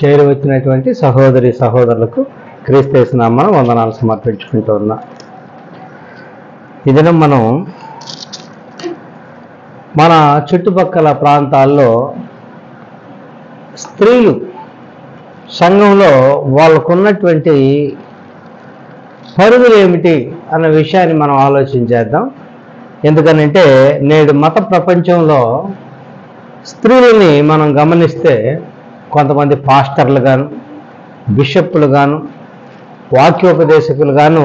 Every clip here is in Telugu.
చేరువచ్చినటువంటి సహోదరి సహోదరులకు క్రీస్తు నామమున వందనాలు సమర్పించుకుంటూ ఉన్నా. ఈ దినం మనం మన చుట్టుపక్కల ప్రాంతాల్లో స్త్రీలు సంఘంలో వాళ్ళకున్నటువంటి పరిధులు ఏమిటి అన్న విషయాన్ని మనం ఆలోచించేద్దాం. ఎందుకనంటే నేడు మత ప్రపంచంలో స్త్రీలని మనం గమనిస్తే కొంతమంది పాస్టర్లు గాను, బిషప్పులు గాను, వాక్యోపదేశకులు గాను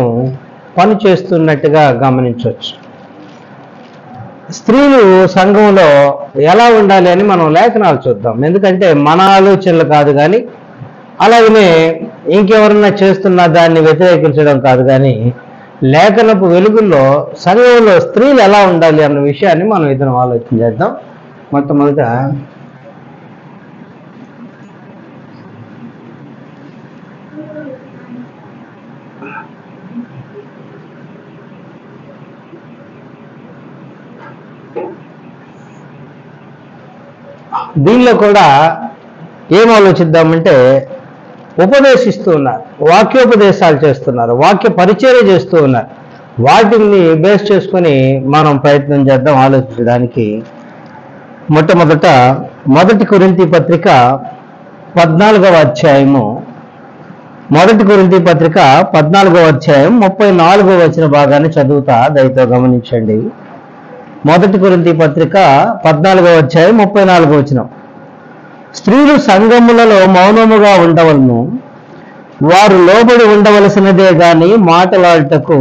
పనిచేస్తున్నట్టుగా గమనించవచ్చు. స్త్రీలు సంఘంలో ఎలా ఉండాలి అని మనం లేఖనాలు చూద్దాం. ఎందుకంటే మన ఆలోచనలు కాదు కానీ, అలాగనే ఇంకెవరన్నా చేస్తున్న దాన్ని వ్యతిరేకించడం కాదు కానీ, లేఖనపు వెలుగుల్లో సంఘంలో స్త్రీలు ఎలా ఉండాలి అన్న విషయాన్ని మనం ఇతను ఆలోచన చేద్దాం. మొట్టమొదట దీనిలో కూడా ఏం ఆలోచిద్దామంటే, ఉపదేశిస్తూ ఉన్నారు, వాక్యోపదేశాలు చేస్తున్నారు, వాక్య పరిచర్య చేస్తూ ఉన్నారు. వాటిని బేస్ చేసుకొని మనం ప్రయత్నం చేద్దాం ఆలోచించడానికి. మొట్టమొదట 1 కొరింథీ పత్రిక 14వ అధ్యాయము, 1 కొరింథీ పత్రిక 14వ అధ్యాయం 34వ వచన భాగాన్ని చదువుతా, దయతో గమనించండి. 1 కొరింథీ పత్రిక 14వ అధ్యాయం 34వ వచనం. స్త్రీలు సంఘములలో మౌనముగా ఉండవలను, వారు లోబడి ఉండవలసినదే గాని మాటలాడుటకు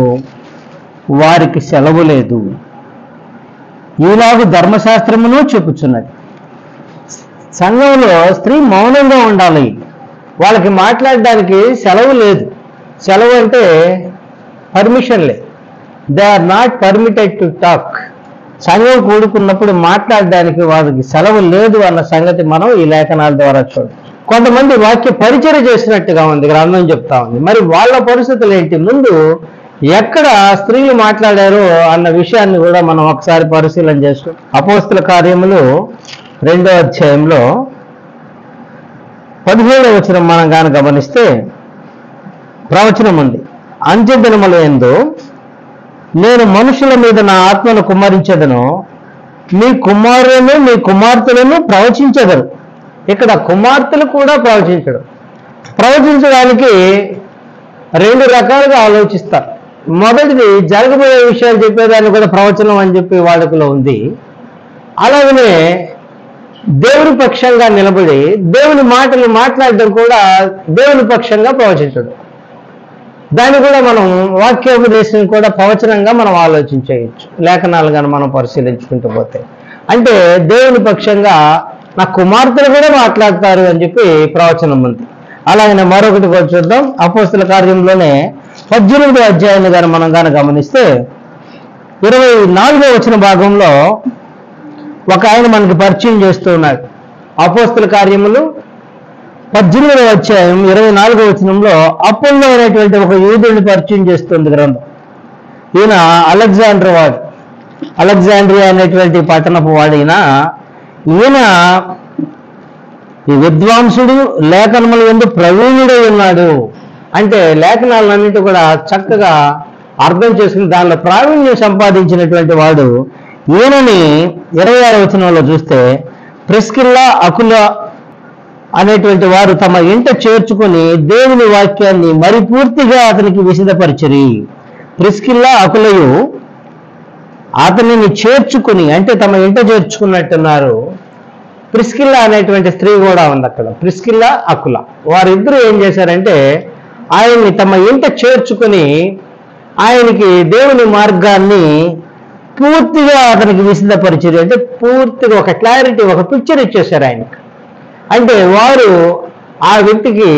వారికి సెలవు లేదు, ఈలాగు ధర్మశాస్త్రమును చెప్పుచున్నది. సంఘంలో స్త్రీ మౌనంగా ఉండాలి, వాళ్ళకి మాట్లాడడానికి సెలవు లేదు. సెలవు అంటే పర్మిషన్ లేదు. They are not permitted to talk. సంఘం కూడుకున్నప్పుడు మాట్లాడడానికి వారికి సెలవు లేదు అన్న సంగతి మనం ఈ లేఖనాల ద్వారా చూడాలి. కొంతమంది వాక్య పరిచర్య చేసినట్టుగా ఉంది, గ్రంథం చెప్తా ఉంది. మరి వాళ్ళ పరిస్థితులు ఏంటి? ముందు ఎక్కడ స్త్రీలు మాట్లాడారో అన్న విషయాన్ని కూడా మనం ఒకసారి పరిశీలన చేసుకుంటాం. అపోస్తల కార్యములు 2వ అధ్యాయంలో 17వ వచనం మనం కానీ గమనిస్తే ప్రవచనం ఉంది. అంత్య దినముల యందు నేను మనుషుల మీద నా ఆత్మను కుమ్మరించెదను, మీ కుమారులను మీ కుమార్తెలను ప్రవచించెదరు. ఇక్కడ కుమార్తెలు కూడా ప్రవచించడానికి 2 రకాలుగా ఆలోచిస్తారు. మొదటిది జరగబోయే విషయాలు చెప్పేదాన్ని కూడా ప్రవచనం అని చెప్పి వాడుకలో ఉంది. అలాగనే దేవుని పక్షంగా నిలబడి దేవుని మాటలు మాట్లాడడం కూడా దేవుని పక్షంగా ప్రవచించడం, దాన్ని కూడా మనం వాక్యోపదేశం కూడా ప్రవచనంగా మనం ఆలోచించేయచ్చు, లేఖనాలు కానీ మనం పరిశీలించుకుంటూ పోతే. అంటే దేవుని పక్షంగా నా కుమార్తెలు కూడా మాట్లాడతారు అని చెప్పి ప్రవచనం ఉంది. అలాగనే మరొకటి కూడా చూద్దాం. అపోస్తల కార్యంలోనే 18వ అధ్యాయాన్ని కానీ మనం కానీ గమనిస్తే 24వ వచన భాగంలో ఒక ఆయన మనకి పరిచయం చేస్తూ ఉన్నాడు. అపోస్తల కార్యములు 18వ అధ్యాయం 24వ వచనంలో అపోల్లో అనేటువంటి ఒక యూదుడిని పరిచయం చేస్తుంది గ్రంథం. ఈయన అలెగ్జాండర్ వాడు, అలెగ్జాండ్రియా అనేటువంటి పట్టణపు వాడు. ఈయన ఈ విద్వాంసుడు, లేఖనముల యందు ప్రవీణుడై ఉన్నాడు. అంటే లేఖనాలన్నింటి కూడా చక్కగా అర్థం చేసుకుని దానిలో ప్రావీణ్యం సంపాదించినటువంటి వాడు. ఈయనని 26వ వచనంలో చూస్తే ప్రిస్కిల్లా, అకుల అనేటువంటి వారు తమ ఇంట చేర్చుకొని దేవుని వాక్యాన్ని మరి పూర్తిగా అతనికి విశదపరిచిరి. ప్రిస్కిల్లా, అకులయు అతనిని చేర్చుకుని, అంటే తమ ఇంట చేర్చుకున్నట్టున్నారు. ప్రిస్కిల్లా అనేటువంటి స్త్రీ కూడా ఉంది అక్కడ. ప్రిస్కిల్లా, అకుల వారిద్దరూ ఏం చేశారంటే ఆయన్ని తమ ఇంట చేర్చుకుని ఆయనకి దేవుని మార్గాన్ని పూర్తిగా అతనికి విశదపరిచారు. అంటే పూర్తిగా ఒక క్లారిటీ, ఒక పిక్చర్ ఇచ్చేశారు ఆయనకి. అంటే వారు ఆ వ్యక్తికి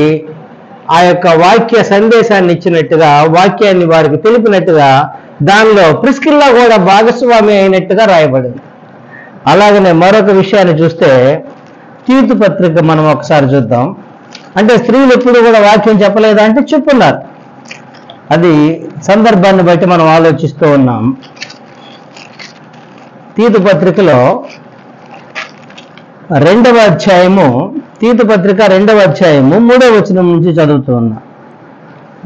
ఆ యొక్క వాక్య సందేశాన్ని ఇచ్చినట్టుగా, వాక్యాన్ని వారికి తెలిపినట్టుగా దానిలో ప్రిస్కిల్లా కూడా భాగస్వామి అయినట్టుగా రాయబడింది. అలాగనే మరొక విషయాన్ని చూస్తే తీతు పత్రిక మనం ఒకసారి చూద్దాం. అంటే స్త్రీలు ఎప్పుడు కూడా వాక్యం చెప్పలేదా అంటే చెప్పున్నారు. అది సందర్భాన్ని బట్టి మనం ఆలోచిస్తూ ఉన్నాం. తీతు పత్రికలో 2వ అధ్యాయము తీతు పత్రిక 2వ అధ్యాయము 3వ వచనం నుంచి చదువుతూ ఉన్నా.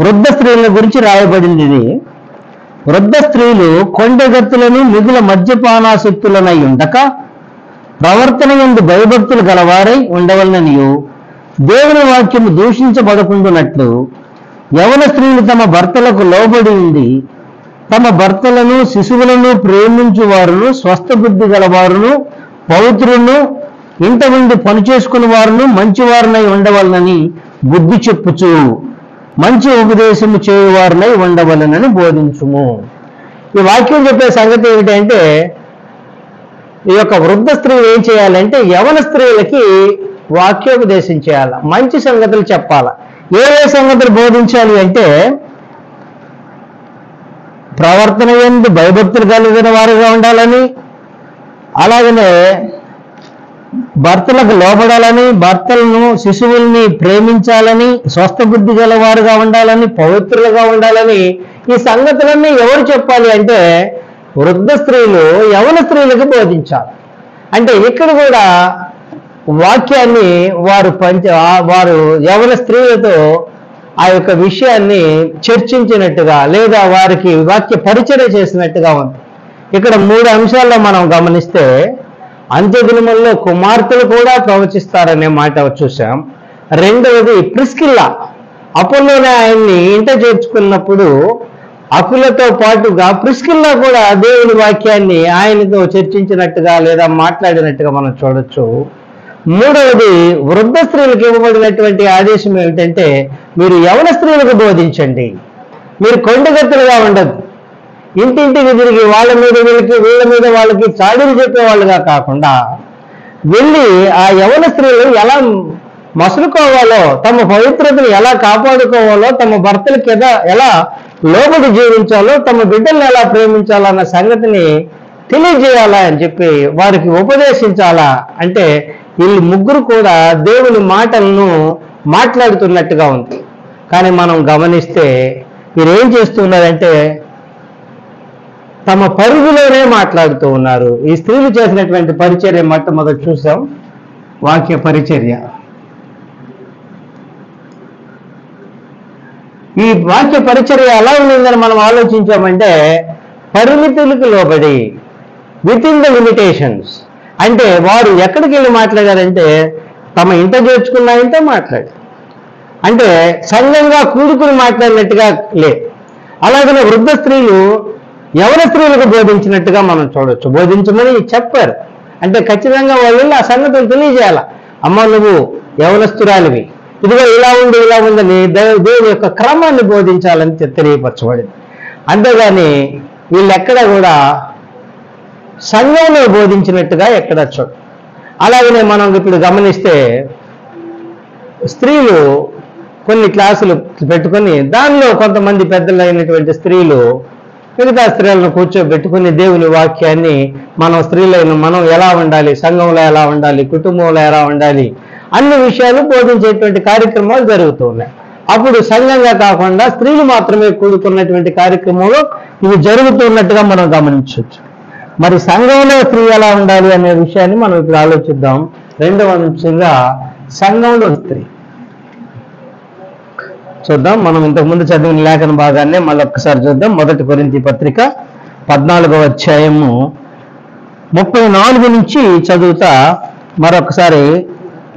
వృద్ధ స్త్రీల గురించి రాయబడింది ఇది. వృద్ధ స్త్రీలు కొండెగత్తులను మిగుల మద్యపానాసక్తులనై ఉండక ప్రవర్తన యందు భయభక్తులు గలవారై ఉండవలననియు దేవుని వాక్యము దూషించబడకుండునట్లు యవన స్త్రీలు తమ భర్తలకు లోబడి ఉంది తమ భర్తలను శిశువులను ప్రేమించు వారును స్వస్థ బుద్ధి గలవారును పవిత్రులను ఇంట ఉండి పనిచేసుకుని వారును మంచివారునై ఉండవలనని బుద్ధి చెప్పుచు మంచి ఉపదేశము చేయువారునై ఉండవలనని బోధించుము. ఈ వాక్యం చెప్పే సంగతి ఏమిటంటే, ఈ యొక్క వృద్ధ స్త్రీలు ఏం చేయాలంటే యవన స్త్రీలకి వాక్యోపదేశం చేయాల, మంచి సంగతులు చెప్పాల. ఏ సంగతులు బోధించాలి అంటే, ప్రవర్తన యందు భయభక్తులు కలిగిన వారుగా ఉండాలని, అలాగనే భర్తలకు లోబడాలని, భర్తలను శిశువుల్ని ప్రేమించాలని, స్వస్థ బుద్ధి గలవారుగా ఉండాలని, పవిత్రులుగా ఉండాలని, ఈ సంగతులన్నీ ఎవరు చెప్పాలి అంటే వృద్ధ స్త్రీలు యవన స్త్రీలకు బోధించాలి. అంటే ఇక్కడ కూడా వాక్యాన్ని వారు యవన స్త్రీలతో ఆ యొక్క విషయాన్ని చర్చించినట్టుగా లేదా వారికి వాక్య పరిచర్య చేసినట్టుగా ఉంది. ఇక్కడ 3 అంశాల్లో మనం గమనిస్తే, అంత్యదినముల్లో కుమార్తెలు కూడా ప్రవచిస్తారనే మాట చూసాం. రెండవది ప్రిస్కిల్లా, అపోలోనే ఆయన్ని ఇంట చేర్చుకున్నప్పుడు అకులతో పాటుగా ప్రిస్కిల్లా కూడా దేవుని వాక్యాన్ని ఆయనతో చర్చించినట్టుగా లేదా మాట్లాడినట్టుగా మనం చూడొచ్చు. మూడవది వృద్ధ స్త్రీలకు ఇవ్వబడినటువంటి ఆదేశం ఏమిటంటే, మీరు యవన స్త్రీలకు బోధించండి. మీరు కొండగత్తులుగా ఉండదు, ఇంటింటికి తిరిగి వాళ్ళ మీద వీళ్ళ మీద వాళ్ళకి చాడీలు చెప్పేవాళ్ళుగా కాకుండా వెళ్ళి ఆ యవన స్త్రీలు ఎలా మసులుకోవాలో, తమ పవిత్రతను ఎలా కాపాడుకోవాలో, తమ భర్తలకు ఎలా లోబడి జీవించాలో, తమ బిడ్డలను ఎలా ప్రేమించాలో అన్న సంగతిని తెలియజేయాలా అని చెప్పి వారికి ఉపదేశించాలా. అంటే వీళ్ళు ముగ్గురు కూడా దేవుని మాటలను మాట్లాడుతున్నట్టుగా ఉంది. కానీ మనం గమనిస్తే వీరేం చేస్తున్నారంటే తమ పరుగులోనే మాట్లాడుతూ ఉన్నారు. ఈ స్త్రీలు చేసినటువంటి పరిచర్య మొట్టమొదటి చూసాం, వాక్య పరిచర్య. ఈ వాక్య పరిచర్య ఎలా ఉందని మనం ఆలోచించామంటే, పరిమితులకు లోబడి, విత్ ఇన్ ద లిమిటేషన్స్. అంటే వారు ఎక్కడికి వెళ్ళి మాట్లాడారంటే తమ ఇంట చేర్చుకున్న ఇంటే మాట్లాడారు. అంటే సంఘంగా కూడుకుని మాట్లాడినట్టుగా లేదు. అలాగనే వృద్ధ స్త్రీలు యవన స్త్రీలకు బోధించినట్టుగా మనం చూడొచ్చు. బోధించమని చెప్పారు అంటే ఖచ్చితంగా వాళ్ళు ఆ సంగతులు తెలియజేయాల. అమ్మ నువ్వు యవనస్తురాలివి, ఇదిగో ఇలా ఉందని దేవుని యొక్క క్రమాన్ని బోధించాలని తెలియపరచబడింది. అంతేగాని వీళ్ళెక్కడ కూడా సంఘంలో బోధించినట్టుగా ఎక్కడ చూడ. అలాగనే మనం ఇప్పుడు గమనిస్తే స్త్రీలు కొన్ని క్లాసులు పెట్టుకొని దానిలో కొంతమంది పెద్దలైనటువంటి స్త్రీలు మిగతా స్త్రీలను కూర్చోబెట్టుకుని దేవుని వాక్యాన్ని మనం ఎలా ఉండాలి, సంఘంలో ఎలా ఉండాలి, కుటుంబంలో ఎలా ఉండాలి అన్ని విషయాలు బోధించేటువంటి కార్యక్రమాలు జరుగుతూ ఉన్నాయి. అప్పుడు సంఘంగా కాకుండా స్త్రీలు మాత్రమే కూడుకున్నటువంటి కార్యక్రమంలో ఇవి జరుగుతున్నట్టుగా మనం గమనించవచ్చు. మరి సంఘంలో స్త్రీ ఎలా ఉండాలి అనే విషయాన్ని మనం ఇప్పుడు ఆలోచిద్దాం. రెండవ అంశంగా సంఘంలో స్త్రీ చూద్దాం. మనం ఇంతకుముందు చదివిన లేఖన భాగాన్ని మళ్ళొక్కసారి చూద్దాం. 1 కొరింథీ పత్రిక 14వ అధ్యాయము 34 నుంచి చదువుతా మరొకసారి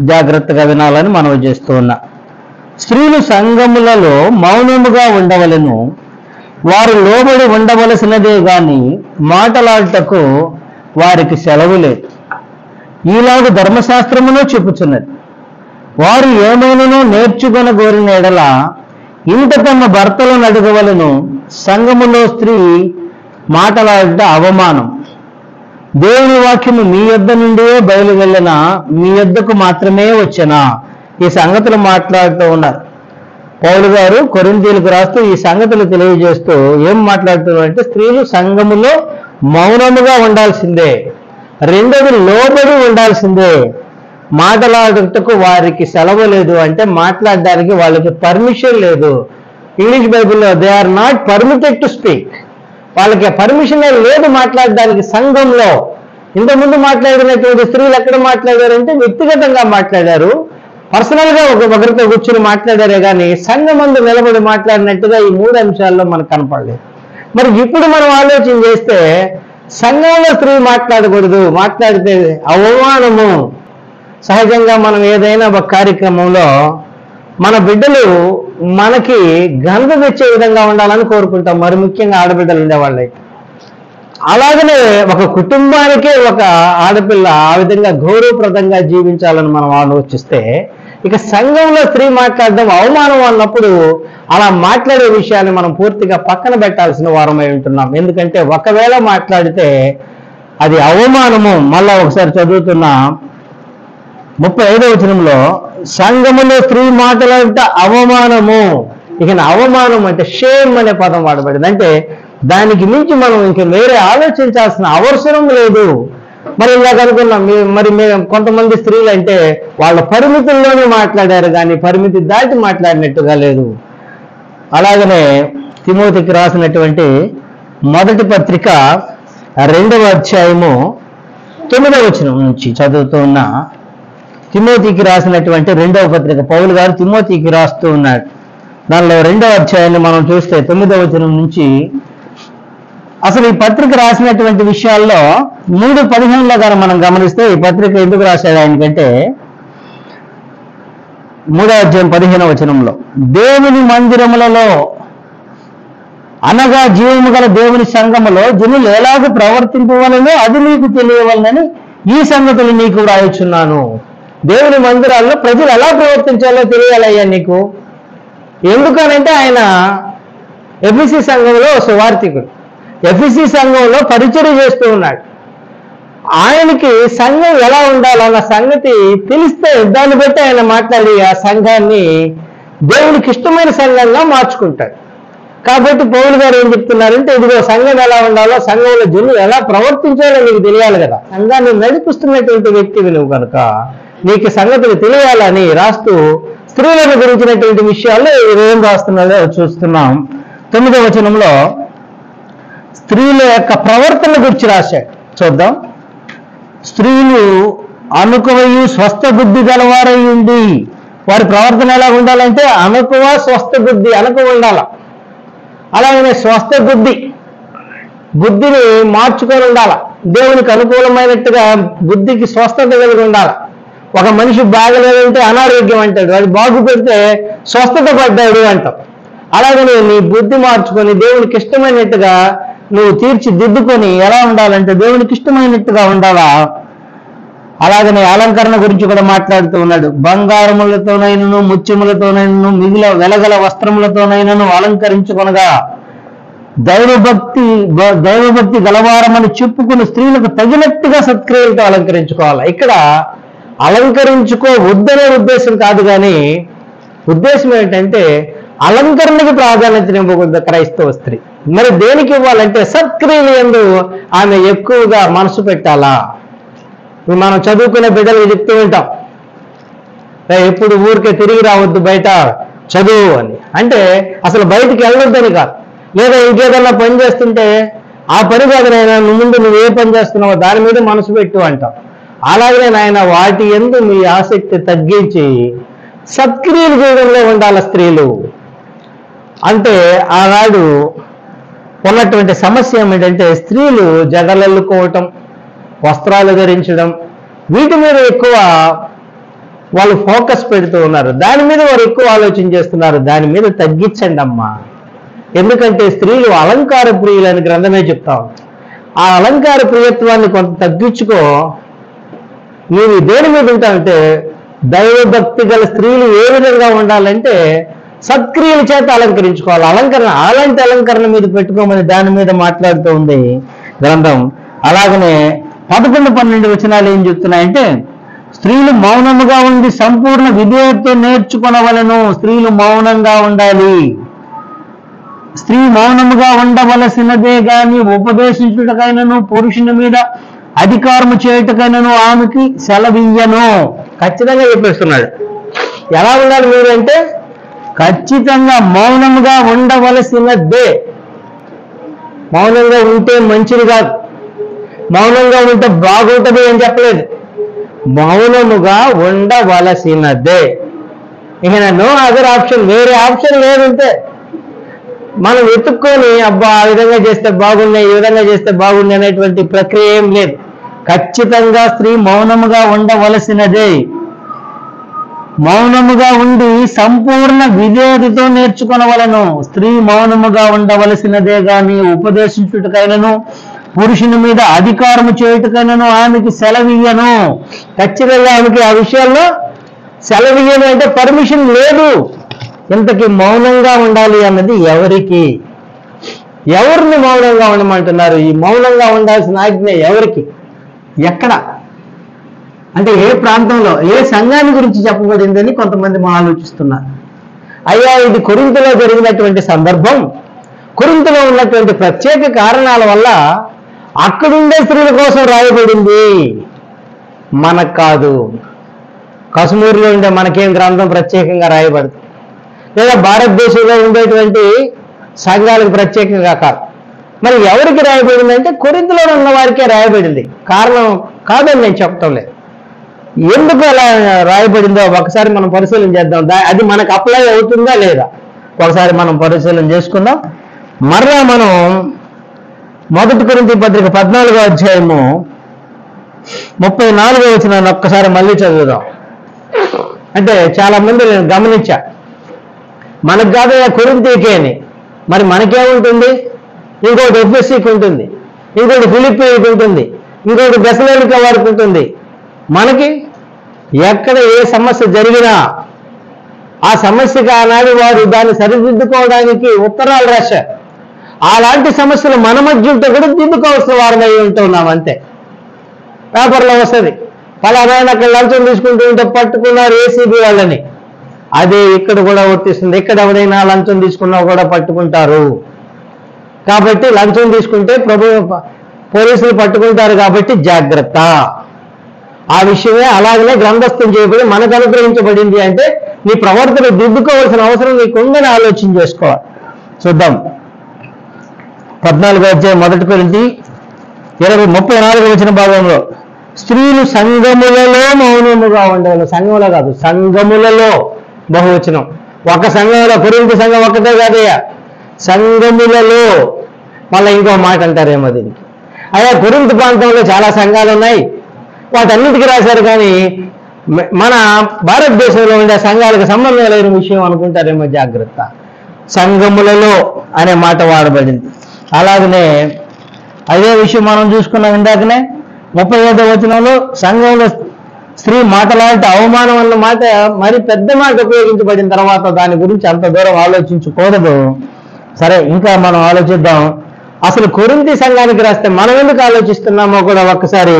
జాగ్రత్తగా వినాలని మనవి చేస్తూ ఉన్నా. స్త్రీలు సంఘములలో మౌనముగా ఉండవలెను, వారు లోబడి ఉండవలసినదే గాని మాటలాడుటకు వారికి సెలవు లేదు. ఈలాగు ధర్మశాస్త్రమును చెప్పుచున్నది. వారు ఏమైనానో నేర్చుకొనగోరిన ఎడల ఇంట తమ భర్తలను అడగవలను. సంఘములో స్త్రీ మాటలాడుట అవమానం. దేవుని వాక్యము మీ యొద్ద నుండే బయలు వెళ్ళిన మీ యొద్దకు మాత్రమే వచ్చెనా. ఈ సంగతులు మాట్లాడుతూ ఉన్నారు పౌలు గారు కొరింథీయులకు రాస్తూ ఈ సంగతులు తెలియజేస్తూ ఏం మాట్లాడుతున్నారు అంటే, స్త్రీలు సంఘములో మౌనముగా ఉండాల్సిందే, రెండోది లోబడి ఉండాల్సిందే, మాట్లాడుటకు వారికి సెలవు లేదు. అంటే మాట్లాడడానికి వాళ్ళకి పర్మిషన్ లేదు. ఇంగ్లీష్ బైబిల్లో they are not permitted to speak. వాళ్ళకి పర్మిషన్ లేదు మాట్లాడడానికి సంఘంలో. ఇంతకుముందు మాట్లాడినటువంటి స్త్రీలు ఎక్కడ మాట్లాడారంటే వ్యక్తిగతంగా మాట్లాడారు. పర్సనల్గా ఒకరితో కూర్చుని మాట్లాడారే కానీ సంఘమందు నిలబడి మాట్లాడినట్టుగా ఈ 3 అంశాల్లో మనకు కనపడలేదు. మరి ఇప్పుడు మనం ఆలోచన చేస్తే సంఘంలో స్త్రీ మాట్లాడకూడదు, మాట్లాడితే అవమానము. సహజంగా మనం ఏదైనా ఒక కార్యక్రమంలో మన బిడ్డలు మనకి గంధ తెచ్చే విధంగా ఉండాలని కోరుకుంటాం, మరి ముఖ్యంగా ఆడబిడ్డలు ఉండేవాళ్ళైతే. అలాగనే ఒక కుటుంబానికే ఒక ఆడపిల్ల ఆ విధంగా గౌరవప్రదంగా జీవించాలని మనం ఆలోచిస్తే, ఇక సంఘంలో స్త్రీ మాట్లాడడం అవమానం అన్నప్పుడు అలా మాట్లాడే విషయాన్ని మనం పూర్తిగా పక్కన పెట్టాల్సిన వారమై ఉంటున్నాం. ఎందుకంటే ఒకవేళ మాట్లాడితే అది అవమానము. మళ్ళా ఒకసారి చదువుతున్నా 35వ వచనంలో, సంఘములో స్త్రీ మాటలంటే అవమానము. ఇక అవమానం అంటే షేమ్ అనే పదం వాడబడింది. అంటే దానికి మించి మనం ఇంక వేరే ఆలోచించాల్సిన అవసరం లేదు. మరి ఇలా అనుకున్నాం, మరి మేము కొంతమంది స్త్రీలు అంటే వాళ్ళ పరిమితుల్లోనే మాట్లాడారు కానీ పరిమితి దాటి మాట్లాడినట్టుగా లేదు. అలాగనే తిమోతికి రాసినటువంటి మొదటి పత్రిక 2వ అధ్యాయము 9వ వచనం నుంచి చదువుతూ ఉన్న, తిమోతికి రాసినటువంటి 2వ పత్రిక పౌలు గారు తిమోతికి రాస్తూ ఉన్నాడు. దానిలో 2వ అధ్యాయాన్ని మనం చూస్తే 9వ వచనం నుంచి అసలు ఈ పత్రిక రాసినటువంటి విషయాల్లో 3:15లో కానీ మనం గమనిస్తే ఈ పత్రిక ఎందుకు రాశాడు ఆయనకంటే 3వ అధ్యాయం 15వ వచనంలో, దేవుని మందిరములలో అనగా జీవము గల దేవుని సంఘములో జనులు ఎలాగూ ప్రవర్తింపవలనో అది నీకు తెలియవలనని ఈ సంగతులు నీకు వ్రాయుచున్నాను. దేవుని మందిరాల్లో ప్రజలు ఎలా ప్రవర్తించాలో తెలియాలయ్యా నీకు. ఎందుకనంటే ఆయన ఎఫెసీ సంఘంలో సువార్థికుడు, ఎఫెసీ సంఘంలో పరిచర్య చేస్తూ ఉన్నాడు. ఆయనకి సంఘం ఎలా ఉండాలన్న సంగతి తెలిస్తే దాన్ని బట్టి ఆయన మాట్లాడి ఆ సంఘాన్ని దేవునికి ఇష్టమైన సంఘంగా మార్చుకుంటాడు. కాబట్టి పౌలు గారు ఏం చెప్తున్నారంటే, ఇదిగో సంఘం ఎలా ఉండాలో, సంఘంలో జనులు ఎలా ప్రవర్తించాలో నీకు తెలియాలి కదా. సంఘాన్ని నడిపిస్తున్నటువంటి వ్యక్తివి నువ్వు కనుక నీకు సంగతులు తెలియాలని రాస్తూ స్త్రీలను గురించినటువంటి విషయాల్లో ఏం రాస్తున్నాడో చూస్తున్నాం. 9వ వచనంలో స్త్రీల యొక్క ప్రవర్తన గురించి రాశాడు. చూద్దాం. స్త్రీలు అనుకువయు స్వస్థ బుద్ధి గలవారై ఉండి, వారి ప్రవర్తన ఎలా ఉండాలంటే అనుకువ స్వస్థ బుద్ధి, అనుకువ ఉండాల. అలాగనే స్వస్థ బుద్ధిని మార్చుకొని ఉండాల. దేవునికి అనుకూలమైనట్టుగా బుద్ధికి స్వస్థత కలిగి ఉండాలి. ఒక మనిషి బాగలేదంటే అనారోగ్యం అంటాడు, అది బాగుపెడితే స్వస్థత పడ్డాడు అంటాం. అలాగనే నీ బుద్ధి మార్చుకొని దేవునికి ఇష్టమైనట్టుగా నువ్వు తీర్చిదిద్దుకొని ఎలా ఉండాలంటే దేవునికి ఇష్టమైనట్టుగా ఉండాలా. అలాగనే అలంకరణ గురించి కూడా మాట్లాడుతూ ఉన్నాడు. బంగారములతోనైనను ముత్యములతోనైనను మిగిలిన వెలగల వస్త్రములతోనైనను అలంకరించుకొనగా దైవభక్తి గలవారమని చెప్పుకుని స్త్రీలకు తగినట్టుగా సత్క్రియలతో అలంకరించుకోవాలి. ఇక్కడ అలంకరించుకోవద్దనే ఉద్దేశం కాదు, కానీ ఉద్దేశం ఏంటంటే అలంకరణకి ప్రాధాన్యతనివ్వకూడదు క్రైస్తవ స్త్రీ. మరి దేనికి ఇవ్వాలంటే సత్క్రియలు యందు ఆమె ఎక్కువగా మనసు పెట్టాలా. మనం చదువుకునే బిడ్డలు చెప్తూ ఉంటాం, ఎప్పుడు ఊరికే తిరిగి రావద్దు, బయట చదువు అని. అంటే అసలు బయటికి వెళ్ళొద్దని కాదు, లేదా ఇంకేదన్నా పని చేస్తుంటే ఆ పని కాదు నాయన, ముందు నువ్వు ఏ పని చేస్తున్నావో దాని మీద మనసు పెట్టు అంటాం. అలాగే నాయన వాటి యందు మీ ఆసక్తి తగ్గించి సత్క్రియలు చేయడంలో ఉండాలి స్త్రీలు. అంటే ఆనాడు ఉన్నటువంటి సమస్య ఏమిటంటే స్త్రీలు జడలల్లుకోవటం, వస్త్రాలు ధరించడం, వీటి మీద ఎక్కువ వాళ్ళు ఫోకస్ పెడుతూ ఉన్నారు. దాని మీద వారు ఎక్కువ ఆలోచన చేస్తున్నారు. దాని మీద తగ్గించండి అమ్మా. ఎందుకంటే స్త్రీలు అలంకార ప్రియులని గ్రంథమే చెప్తాం. ఆ అలంకార ప్రియత్వాన్ని కొంత తగ్గించుకో. నీవు దేని మీద ఉంటావంటే దైవభక్తి గల స్త్రీలు ఏ విధంగా ఉండాలంటే సత్క్రియల చేత అలంకరించుకోవాలి. అలంకరణ అలాంటి అలంకరణ మీద పెట్టుకోమని దాని మీద మాట్లాడుతూ ఉంది గ్రంథం. అలాగనే 11-12 వచనాలు ఏం చెప్తున్నాయంటే, స్త్రీలు మౌనముగా ఉండి సంపూర్ణ విధేయతతో నేర్చుకొనవలెను. స్త్రీలు మౌనంగా ఉండాలి. స్త్రీ మౌనముగా ఉండవలసినదే గాని ఉపదేశించుటకైనను పురుషుని మీద అధికారము చేయుటకైనను ఆమెకి సెలవియ్యను. ఖచ్చితంగా చెప్పేస్తున్నాడు. ఎలా ఉండాలి మీరు అంటే ఖచ్చితంగా మౌనముగా ఉండవలసినదే. మౌనంగా ఉంటే మంచిది కాదు, మౌనంగా ఉంటే బాగుంటుంది అని చెప్పలేదు. మౌనముగా ఉండవలసినదే. ఇక నో అదర్ ఆప్షన్, వేరే ఆప్షన్ లేదంటే మనం వెతుక్కొని అబ్బా ఆ విధంగా చేస్తే బాగున్నాయి, ఈ విధంగా చేస్తే బాగుంది అనేటువంటి ప్రక్రియ ఏం లేదు. ఖచ్చితంగా స్త్రీ మౌనముగా ఉండవలసినదే. మౌనముగా ఉండి సంపూర్ణ విధేయతతో నేర్చుకొనవలను. స్త్రీ మౌనముగా ఉండవలసినదే గాని ఉపదేశించుటకైనను పురుషుని మీద అధికారము చేయుటకైనను ఆమెకి సెలవియ్యను. ఖచ్చితంగా ఆమెకి ఆ విషయాల్లో సెలవియ్యను అంటే పర్మిషన్ లేదు. ఇంతకీ మౌనంగా ఉండాలి అన్నది ఎవరికి? ఎవరిని మౌనంగా ఉండమంటున్నారు? ఈ మౌనంగా ఉండాల్సిన ఆజ్ఞ ఎవరికి? ఎక్కడ? అంటే ఏ ప్రాంతంలో, ఏ సంఘాన్ని గురించి చెప్పబడిందని కొంతమంది ఆలోచిస్తున్నారు. అయ్యా, ఇది కొరింథీలో జరిగినటువంటి సందర్భం, కొరింథీలో ఉన్నటువంటి ప్రత్యేక కారణాల వల్ల అక్కడుండే స్త్రీల కోసం రాయబడింది, మనకు కాదు. కశ్మీర్లో ఉండే మనకేం గ్రంథం ప్రత్యేకంగా రాయబడుతుంది, లేదా భారతదేశంలో ఉండేటువంటి సంఘాలకు ప్రత్యేకంగా కాదు. మరి ఎవరికి రాయబడిందంటే కొరింథీలో ఉన్న వారికే రాయబడింది. కారణం కాదని నేను చెప్పటం లేదు. ఎందుకు అలా రాయబడిందో ఒకసారి మనం పరిశీలన చేద్దాం. అది మనకు అప్లై అవుతుందా లేదా ఒకసారి మనం పరిశీలన చేసుకుందాం. మరలా మనం 1 కొరింథీ పత్రిక 14వ అధ్యాయము 34వ వచనాన్ని ఒక్కసారి మళ్ళీ చదువుదాం. అంటే చాలా మంది నేను గమనించా, మనకు కాదు కొరింథీకే అని, మరి మనకేముంటుంది? ఇంకోటి ఎఫెసీకి ఉంటుంది, ఇంకోటి ఫిలిప్పీకి ఉంటుంది, ఇంకోటి దెసలోనిక వారికి ఉంటుంది. మనకి ఎక్కడ ఏ సమస్య జరిగినా ఆ సమస్యకి ఆనాడు వారు దాన్ని సరిదిద్దుకోవడానికి ఉత్తరాలు రాశారు. అలాంటి సమస్యలు మన మధ్య ఉంటే కూడా దిద్దుకోవాల్సిన వారమై ఉంటున్నాం అంతే. పేపర్లో వస్తుంది, పలానా అక్కడ లంచం తీసుకుంటూ ఉంటే పట్టుకున్నారు ఏసీబీ వాళ్ళని. అదే ఇక్కడ కూడా వర్తిస్తుంది. ఇక్కడ ఎవరైనా లంచం తీసుకున్నా కూడా పట్టుకుంటారు. కాబట్టి లంచం తీసుకుంటే పోలీసులు పట్టుకుంటారు కాబట్టి జాగ్రత్త. ఆ విషయమే అలాగనే గ్రంథస్థం చేయబడి మనకు అనుగ్రహించబడింది. అంటే నీ ప్రవర్తన దిద్దుకోవాల్సిన అవసరం నీకుందని ఆలోచన చేసుకోవాలి. చూద్దాం 14వ అధ్యాయం 1 కొరింథీ 34వ వచన భాగంలో, స్త్రీలు సంఘములలో మౌనముగా ఉండవాలి. సంఘములో కాదు, సంఘములలో బహువచనం. ఒక సంఘంలో, కొరింథీ సంఘం ఒక్కటే కాదయ్యా, సంఘములలో. మళ్ళీ ఇంకో మాట అంటారేమో దీనికి. అయ్యా, కొరింథీ ప్రాంతంలో చాలా సంఘాలు ఉన్నాయి, వాటన్నిటికీ రాశారు, కానీ మన భారతదేశంలో ఉండే సంఘాలకు సంబంధం లేని విషయం అనుకుంటారేమో. జాగ్రత్త. సంఘములలో అనే మాట వాడబడింది. అలాగనే అదే విషయం మనం చూసుకున్నాం ఇందాకనే 35వ వచనంలో, సంఘంలో స్త్రీ మాటలాంటి అవమానం అన్న మాట మరి పెద్ద మాట ఉపయోగించబడిన తర్వాత దాని గురించి అంత దూరం ఆలోచించకూడదు. సరే, ఇంకా మనం ఆలోచిద్దాం. అసలు కొరింథీ సంఘానికి రాస్తే మనం ఎందుకు ఆలోచిస్తున్నామో కూడా ఒక్కసారి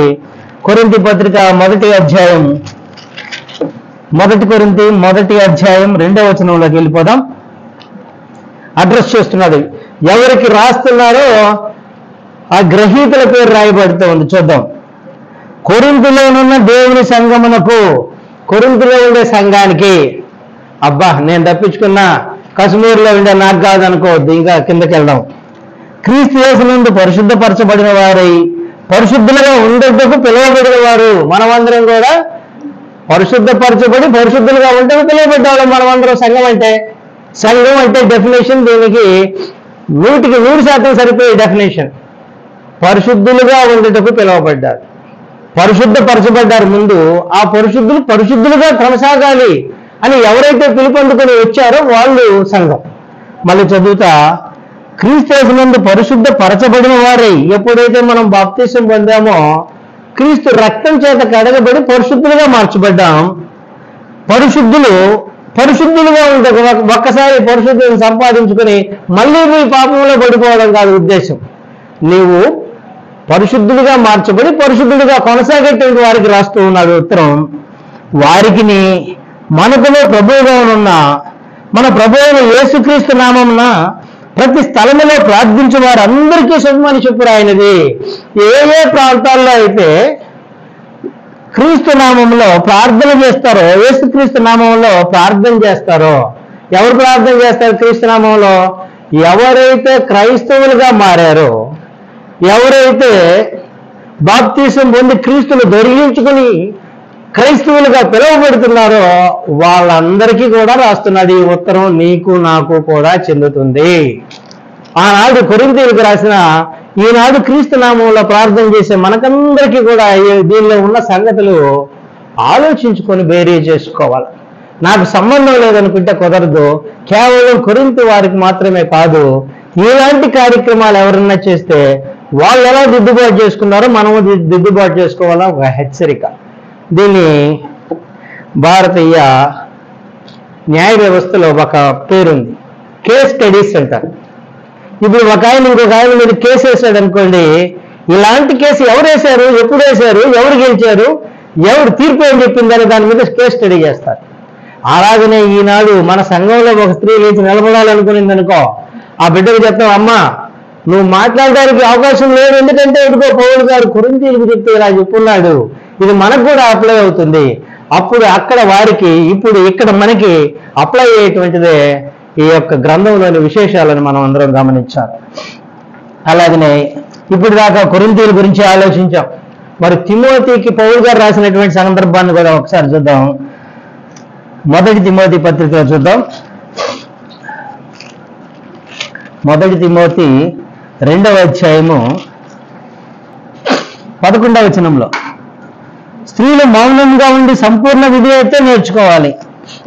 కొరింథీ పత్రిక 1వ అధ్యాయం 1 కొరింథీ 1వ అధ్యాయం 2వ వచనంలోకి వెళ్ళిపోదాం. అడ్రస్ చేస్తున్నాడు, ఎవరికి రాస్తున్నారో ఆ గ్రహీతల పేరు రాయబడుతూ ఉంది. చూద్దాం. కొరింథీలోనున్న దేవుని సంఘమునకు, కొరింథీలో ఉండే సంఘానికి. అబ్బా, నేను తప్పించుకున్నా, కశ్మీర్లో ఉండే నాకు కాదనుకోవద్దు. ఇంకా కిందకి వెళ్దాం. క్రీస్తు యేసునందు పరిశుద్ధపరచబడిన వారై పరిశుద్ధులుగా ఉండేందుకు పిలువబడిన వారు. మనమందరం కూడా పరిశుద్ధపరచబడి పరిశుద్ధులుగా ఉంటే పిలువబడ్డాడు మనమందరం. సంఘం అంటే డెఫినేషన్ దీనికి 100% సరిపోయే డెఫినేషన్. పరిశుద్ధులుగా ఉండేటకు పిలువబడ్డారు, పరిశుద్ధపరచబడ్డారు. ముందు ఆ పరిశుద్ధులుగా కొనసాగాలి అని ఎవరైతే పిలుపొందుకొని వచ్చారో వాళ్ళు సంఘం. మళ్ళీ చదువుతా, క్రీస్తు యేసునందు పరిశుద్ధపరచబడిన వారై. ఎప్పుడైతే మనం బాప్తిసం పొందామో క్రీస్తు రక్తం చేత కడగబడి పరిశుద్ధులుగా మార్చబడ్డాం. పరిశుద్ధులుగా ఉంటే ఒక్కసారి పరిశుద్ధులను సంపాదించుకొని మళ్ళీ మీ పాపంలో పడిపోవడం కాదు ఉద్దేశం. నీవు పరిశుద్ధులుగా మార్చబడి పరిశుద్ధులుగా కొనసాగేటువంటి వారికి రాస్తూ ఉన్నాడు ఉత్తరం. వారికిని మనకులో ప్రభువుగా ఉన్న మన ప్రభువైన యేసుక్రీస్తు నామమున ప్రతి స్థలములో ప్రార్థించే వారందరికీ శుభమని చెప్పు రాయినది. ఏ ప్రాంతాల్లో అయితే క్రీస్తు నామంలో ప్రార్థన చేస్తారో, యేసుక్రీస్తు నామంలో ప్రార్థన చేస్తారో. ఎవరు ప్రార్థన చేస్తారు క్రీస్తు నామంలో? ఎవరైతే క్రైస్తవులుగా మారారో, ఎవరైతే బాప్తీసం పొంది క్రీస్తును ధరించుకుని క్రైస్తవులుగా పిలువబడుతున్నారో వాళ్ళందరికీ కూడా రాస్తున్నాడు. ఈ ఉత్తరం నీకు నాకు కూడా చెందుతుంది. ఆనాడు కొరింథీయులకు రాసిన, ఈనాడు క్రీస్తు నామంలో ప్రార్థన చేసే మనకందరికీ కూడా దీనిలో ఉన్న సంగతులు ఆలోచించుకొని బేరీ చేసుకోవాలి. నాకు సంబంధం లేదనుకుంటే కుదరదు. కేవలం కొరింథీ వారికి మాత్రమే కాదు, ఇలాంటి కార్యక్రమాలు ఎవరన్నా చేస్తే వాళ్ళు ఎలా దిద్దుబాటు చేసుకున్నారో మనము దిద్దుబాటు చేసుకోవాలా ఒక హెచ్చరిక. దీన్ని భారతీయ న్యాయ వ్యవస్థలో ఒక పేరుంది, కేస్ స్టడీస్ అంటారు. ఇప్పుడు ఒక ఆయన ఇంకొక ఆయన మీద కేసు వేసాడు అనుకోండి, ఇలాంటి కేసు ఎవరు వేశారు, ఎప్పుడు వేశారు, ఎవరు గెలిచారు, ఎవరు తీర్పు ఏం చెప్పిందని దాని మీద కేసు స్టడీ చేస్తారు. అలాగనే ఈనాడు మన సంఘంలో ఒక స్త్రీ లేచి నిలబడాలనుకునింది అనుకో, ఆ బిడ్డకు చెప్తాం, అమ్మా నువ్వు మాట్లాడడానికి అవకాశం లేదు, ఎందుకంటే ఇదిగో పౌలు గారు కొరింథీయులకు చెప్తే ఇలా చెప్పున్నాడు, ఇది మనకు కూడా అప్లై అవుతుంది. అప్పుడు అక్కడ వారికి, ఇప్పుడు ఇక్కడ మనకి అప్లై అయ్యేటువంటిదే ఈ యొక్క గ్రంథంలోని విశేషాలను మనం అందరం గమనించాలి. అలాగనే ఇప్పుడు దాకా కొరింథీయుల గురించి ఆలోచించాం. మరి తిమోతికి పౌలు గారు రాసినటువంటి సందర్భాన్ని కూడా ఒకసారి చూద్దాం. మొదటి తిమోతి పత్రికలో చూద్దాం. మొదటి తిమోతి 2వ అధ్యాయము 11వ వచనంలో, స్త్రీలు మౌనంగా ఉండి సంపూర్ణ విధేయత నేర్చుకోవాలి.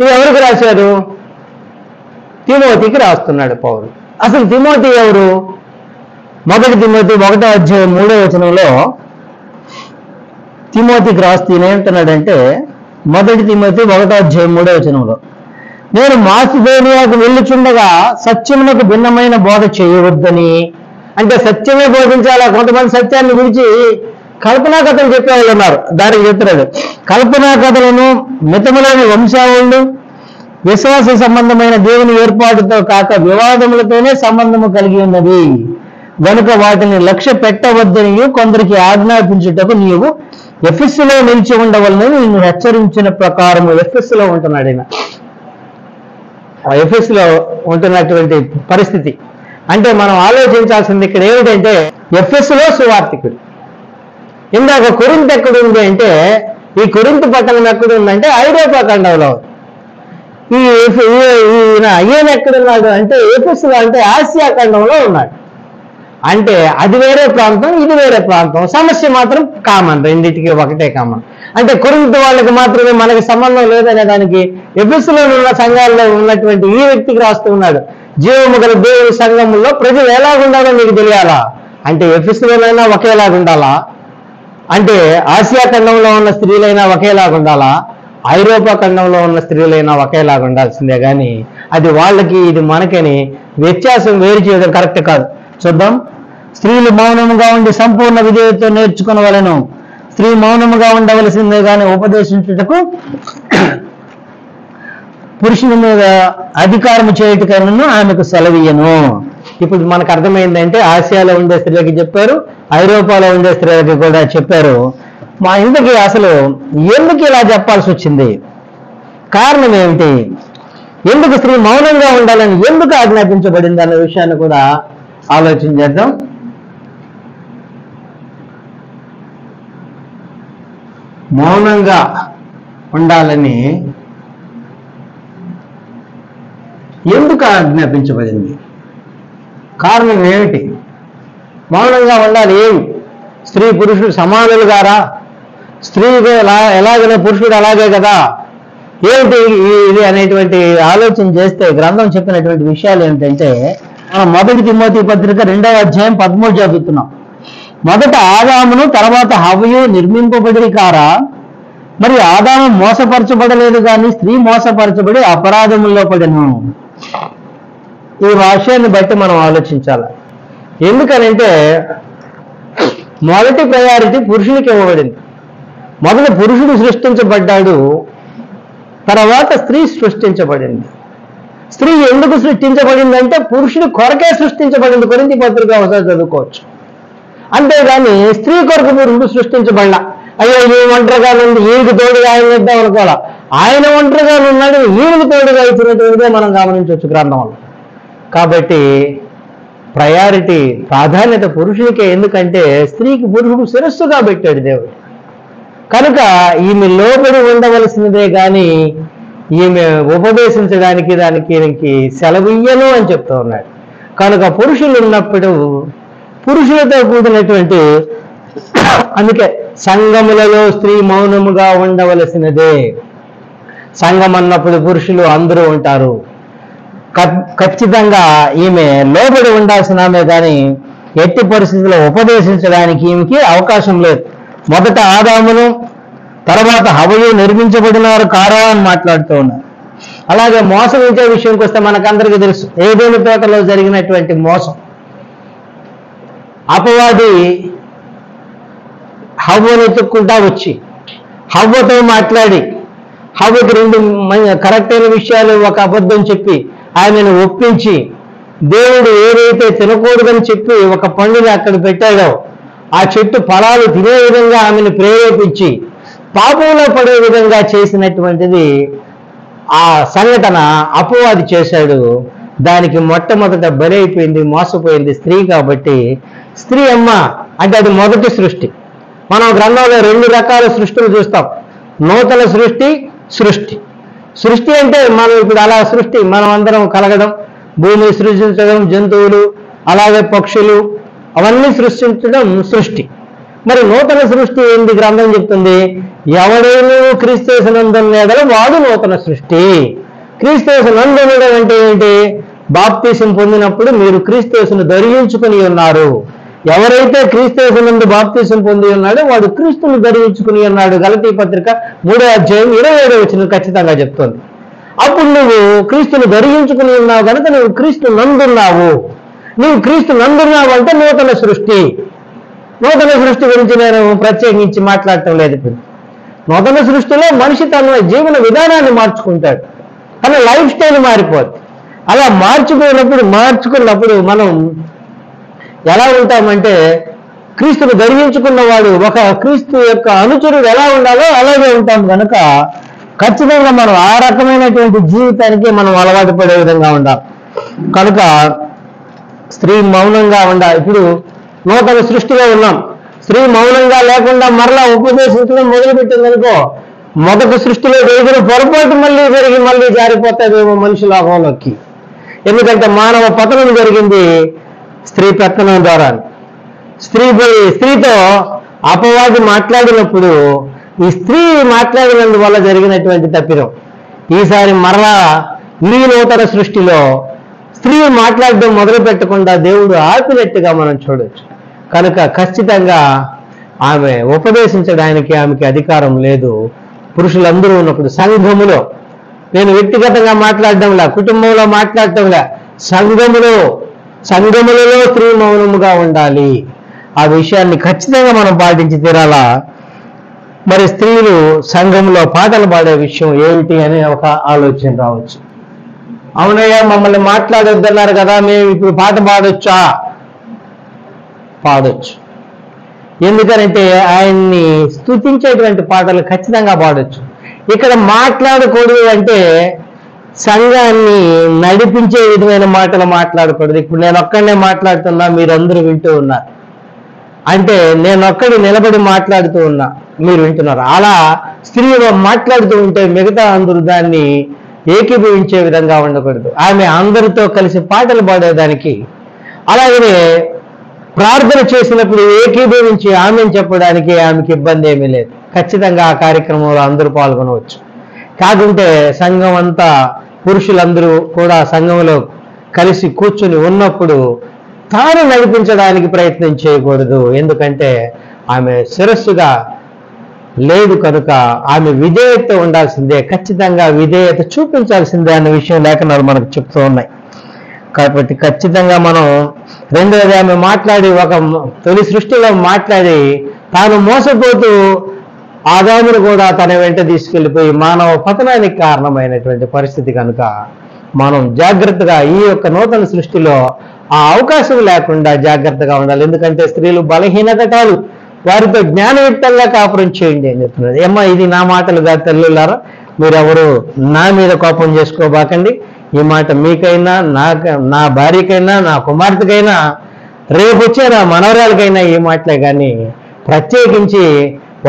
ఇది ఎవరికి రాశారు? తిమోతికి రాస్తున్నాడు పౌలు. అసలు తిమోతి ఎవరు? మొదటి తిమోతి 1వ అధ్యాయం 3వ వచనంలో తిమోతికి రాస్తూ ఏమంటున్నాడంటే, మొదటి తిమోతి 1వ అధ్యాయం 3వ వచనంలో, నేను మాసిదోనియాకు వెళ్ళుచుండగా సత్యమునకు భిన్నమైన బోధ చేయవద్దని. అంటే సత్యమే బోధించాలా. కొంతమంది సత్యాన్ని గురించి కల్పనా కథలు చెప్పేవాళ్ళు ఉన్నారు. దానికి చెప్తున్నాడు, కల్పనా కథలను మితములోని వంశావళులు విశ్వాస సంబంధమైన దేవుని ఏర్పాటుతో కాక వివాదములతోనే సంబంధము కలిగి ఉన్నది గనుక వాటిని లక్ష్య పెట్టవద్దని కొందరికి ఆజ్ఞాపించుటకు నీవు ఎఫెసులో నిలిచి ఉండవలనని నిన్ను హెచ్చరించిన ప్రకారము. ఎఫెసులో ఉంటున్నాడు ఆయన. ఎఫెసులో ఉంటున్నటువంటి పరిస్థితి అంటే మనం ఆలోచించాల్సింది ఇక్కడ ఏమిటంటే, ఎఫెసులో సువార్తికుడు. ఇందాక కొరింథు ఎక్కడుంది అంటే, ఈ కొరింథు పట్టణం ఎక్కడుందంటే ఐరోపా ఖండంలో. ఈయన ఎక్కడున్నాడు అంటే ఎఫెసులో, అంటే ఆసియా ఖండంలో ఉన్నాడు. అంటే అది వేరే ప్రాంతం, ఇది వేరే ప్రాంతం. సమస్య మాత్రం కామన్, రెండింటికి ఒకటే కామన్. అంటే కొరింథు వాళ్ళకి మాత్రమే మనకి సంబంధం లేదనే దానికి ఎఫెసులో ఉన్న సంఘాల్లో ఉన్నటువంటి ఈ వ్యక్తికి రాస్తూ ఉన్నాడు, జీవము గల దేవుని సంఘములో ప్రజలు ఎలాగుండాలో మీకు తెలియాలా. అంటే ఎఫెసులోనైనా ఒకేలాగా ఉండాలా, అంటే ఆసియా ఖండంలో ఉన్న స్త్రీలైనా ఒకేలాగా ఉండాలా, ఐరోపా ఖండంలో ఉన్న స్త్రీలైనా ఒకేలాగా ఉండాల్సిందే కానీ అది వాళ్ళకి ఇది మనకని వ్యత్యాసం వేరు చేయడం కరెక్ట్ కాదు. చూద్దాం. స్త్రీలు మౌనముగా ఉండి సంపూర్ణ విధేయతతో నేర్చుకునవలెను. స్త్రీ మౌనముగా ఉండవలసిందే కానీ ఉపదేశించుటకు పురుషుని మీద అధికారము చేయుటకైనను ఆమెకు సెలవీయను. ఇప్పుడు మనకు అర్థమైందంటే ఆసియాలో ఉండే స్త్రీలకి చెప్పారు, ఐరోపాలో ఉండే స్త్రీలకి కూడా చెప్పారు. మా ఇంటికి అసలు ఎందుకు ఇలా చెప్పాల్సి వచ్చింది, కారణం ఏమిటి, ఎందుకు స్త్రీ మౌనంగా ఉండాలని ఎందుకు ఆజ్ఞాపించబడింది అనే విషయాన్ని కూడా ఆలోచన చేద్దాం. మౌనంగా ఉండాలని ఎందుకు ఆజ్ఞాపించబడింది, కారణం ఏమిటి, మౌనంగా ఉండాలి ఏమి, స్త్రీ పురుషుడు సమానులు గారా, స్త్రీగా ఎలాగనే పురుషుడు అలాగే కదా, ఏమిటి ఇది అనేటువంటి ఆలోచన చేస్తే గ్రంథం చెప్పినటువంటి విషయాలు ఏమిటంటే, మనం మొదటి తిమోతి పత్రిక 2వ అధ్యాయం 13 చదువుతున్నాం. మొదట ఆదామును తర్వాత హవ్వయు నిర్మింపబడి కారా, మరి ఆదాము మోసపరచబడలేదు కానీ స్త్రీ మోసపరచబడి అపరాధముల్లో పడెను. ఈ విషయాన్ని బట్టి మనం ఆలోచించాలి. ఎందుకనంటే మొదటి ప్రయారిటీ పురుషునికి ఇవ్వబడింది. మొదట పురుషుడు సృష్టించబడ్డాడు, తర్వాత స్త్రీ సృష్టించబడింది. స్త్రీ ఎందుకు సృష్టించబడిందంటే పురుషుడి కొరకే సృష్టించబడింది. కొరింథీ పత్రిక ఒకసారి చదువుకోవచ్చు. అంతేగాని స్త్రీ కొరకు పురుషుడు సృష్టించబడ్డా, అయ్యో ఈ ఒంటరిగా ఉంది ఈయనకి తోడుగా ఆయన ఇద్దాం అనుకోవాలా, ఆయన ఒంటరిగా ఉన్నాడు ఈయనకి తోడుగా ఇచ్చినటువంటిదే మనం గమనించవచ్చు గ్రంథంలో. కాబట్టి ప్రాధాన్యత పురుషునికే. ఎందుకంటే స్త్రీకి పురుషుడు శిరస్సుగా పెట్టాడు దేవుడు. కనుక ఈమె లోబడి ఉండవలసినదే కానీ ఈమె ఉపదేశించడానికి దానికి సెలవియ్యను అని చెప్తూ ఉన్నాడు. కనుక పురుషులు ఉన్నప్పుడు పురుషులతో కూడినటువంటి, అందుకే సంఘములలో స్త్రీ మౌనముగా ఉండవలసినదే. సంఘం అన్నప్పుడు పురుషులు అందరూ ఉంటారు. ఖచ్చితంగా ఈమె లోబడి ఉండాల్సిన ఆమె కానీ ఎట్టి పరిస్థితుల్లో ఉపదేశించడానికి ఈమెకి అవకాశం లేదు. మొదట ఆదామును తర్వాత హవ్వయు నిర్మించబడినారు కారా అని మాట్లాడుతూ ఉన్నారు. అలాగే మోసగించే విషయంకి వస్తే మనకందరికీ తెలుసు ఏదైనా తోటలో జరిగినటువంటి మోసం. అపవాది హవ్వను ఎత్తుక్కుంటా వచ్చి హవ్వతో మాట్లాడి హవ్వకి 2 కరెక్ట్ అయిన విషయాలు ఒక అబద్ధం చెప్పి ఆమెను ఒప్పించి దేవుడు ఏదైతే తినకూడదని చెప్పి ఒక పండుని అక్కడ పెట్టాడో ఆ చెట్టు ఫలాలు తినే విధంగా ఆమెను ప్రేరేపించి పాపంలో పడే విధంగా చేసినటువంటిది ఆ సంఘటన అపవాది చేశాడు. దానికి మొట్టమొదట బలైపోయింది, మోసపోయింది స్త్రీ. కాబట్టి స్త్రీ అమ్మ అంటే అది మొదటి సృష్టి. మనం గ్రంథంలో 2 రకాల సృష్టిలు చూస్తాం. నూతన సృష్టి, సృష్టి అంటే మనం ఇప్పుడు అలా సృష్టి మనం అందరం కలగడం, భూమి సృష్టించడం, జంతువులు అలాగే పక్షులు అవన్నీ సృష్టించడం సృష్టి. మరి నూతన సృష్టి ఏంటి గ్రంథం చెప్తుంది? ఎవడైనా క్రీస్తునందున్నాడో వాడు నూతన సృష్టి. క్రీస్తునందునడం అంటే ఏంటి? బాప్తీసం పొందినప్పుడు మీరు క్రీస్తును ధరించుకుని ఉన్నారు. ఎవరైతే క్రీస్తునందు బాప్తీసం పొంది ఉన్నాడో వాడు క్రీస్తును ధరించుకుని ఉన్నాడు. గలతీ పత్రిక 3వ అధ్యాయం 27వ వచనం ఖచ్చితంగా చెప్తుంది. అప్పుడు నువ్వు క్రీస్తును ధరించుకుని ఉన్నావు కనుక నువ్వు క్రీస్తు నందున్నావు. నువ్వు క్రీస్తు నందున్నావు అంటే నూతన సృష్టి. నూతన సృష్టి గురించి నేను ప్రత్యేకించి మాట్లాడటం లేదు. ఇప్పుడు నూతన సృష్టిలో మనిషి తన జీవన విధానాన్ని మార్చుకుంటాడు, తన లైఫ్ స్టైల్ మారిపోద్ది. అలా మార్చుకున్నప్పుడు మనం ఎలా ఉంటామంటే క్రీస్తును ధరించుకున్నవాడు ఒక క్రీస్తు యొక్క అనుచరుడు ఎలా ఉండాలో అలాగే ఉంటాం. కనుక ఖచ్చితంగా మనం ఆ రకమైనటువంటి జీవితానికి మనం అలవాటు పడే విధంగా ఉండాలి. కనుక స్త్రీ మౌనంగా ఉండాలి. ఇప్పుడు నూతన సృష్టిలో ఉన్నాం. స్త్రీ మౌనంగా లేకుండా మరలా ఉపదేశించడం మొదలుపెట్టిందనుకో మొదటి సృష్టిలో జరిగిన పొరపాటు మళ్ళీ జారిపోతాదేమో మనిషి లోకంలోకి. ఎందుకంటే మానవ పతనం జరిగింది స్త్రీ పతనం ద్వారా. స్త్రీతో అపవాది మాట్లాడినప్పుడు ఈ స్త్రీ మాట్లాడినందువల్ల జరిగినటువంటి తప్పిదం. ఈసారి మరలా ఈ నూతన సృష్టిలో స్త్రీ మాట్లాడడం మొదలు పెట్టకుండా దేవుడు ఆపినట్టుగా మనం చూడొచ్చు. కనుక ఖచ్చితంగా ఆమె ఉపదేశించడానికి ఆమెకి అధికారం లేదు. పురుషులందరూ ఉన్నప్పుడు సంఘములో, నేను వ్యక్తిగతంగా మాట్లాడడంలా, కుటుంబంలో మాట్లాడటంలా, సంఘములలో స్త్రీ మౌనముగా ఉండాలి. ఆ విషయాన్ని ఖచ్చితంగా మనం పాటించి తీరాలా. మరి స్త్రీలు సంఘంలో పాటలు పాడే విషయం ఏమిటి అనే ఒక ఆలోచన రావచ్చు. అవునయ్యా మమ్మల్ని మాట్లాడొద్దన్నారు కదా, మేము ఇప్పుడు పాట పాడొచ్చా? పాడొచ్చు. ఎందుకనంటే ఆయన్ని స్తుతించేటువంటి పాటలు ఖచ్చితంగా పాడొచ్చు. ఇక్కడ మాట్లాడకూడదు అంటే సంఘాన్ని నడిపించే విధమైన మాటలు మాట్లాడకూడదు. ఇప్పుడు నేను ఒక్కడనే మాట్లాడుతున్నా, మీరందరూ వింటూ ఉన్నారు అంటే నేను ఒక్కడి నిలబడి మాట్లాడుతూ ఉన్నా, మీరు వింటున్నారు. అలా స్త్రీ మాట్లాడుతూ ఉంటే మిగతా అందరూ దాన్ని ఏకీభవించే విధంగా ఉండకూడదు. ఆమె అందరితో కలిసి పాటలు పాడేదానికి, అలాగనే ప్రార్థన చేసినప్పుడు ఏకీభవించి ఆమెను చెప్పడానికి ఆమెకి ఇబ్బంది ఏమీ లేదు. ఖచ్చితంగా ఆ కార్యక్రమంలో అందరూ పాల్గొనవచ్చు. కాకుంటే సంఘం అంతా పురుషులందరూ కూడా సంఘంలో కలిసి కూర్చుని ఉన్నప్పుడు తాను నడిపించడానికి ప్రయత్నం చేయకూడదు. ఎందుకంటే ఆమె శిరస్సుగా లేదు కనుక ఆమె విధేయత ఉండాల్సిందే, ఖచ్చితంగా విధేయత చూపించాల్సిందే అన్న విషయం లేఖనాలు మనకు చెప్తూ ఉన్నాయి. కాబట్టి ఖచ్చితంగా మనం రెండవది ఆమె మాట్లాడి ఒక తొలి సృష్టిలో మాట్లాడి తాను మోసపోతూ ఆదామును కూడా తన వెంట తీసుకెళ్ళిపోయి మానవ పతనానికి కారణమైనటువంటి పరిస్థితి. కనుక మనం జాగ్రత్తగా ఈ యొక్క నూతన సృష్టిలో ఆ అవకాశం లేకుండా జాగ్రత్తగా ఉండాలి. ఎందుకంటే స్త్రీలు బలహీనతలు, వారితో జ్ఞానయుక్తంగా కాపురం చేయండి అని చెప్తున్నది. ఏమ్మా ఇది నా మాటలుగా తల్లులారా, మీరెవరు నా మీద కోపం చేసుకోబాకండి. ఈ మాట మీకైనా, నా భార్యకైనా, నా కుమార్తెకైనా, రేపు వచ్చే నా మనవరాలకైనా ఈ మాటలే కానీ ప్రత్యేకించి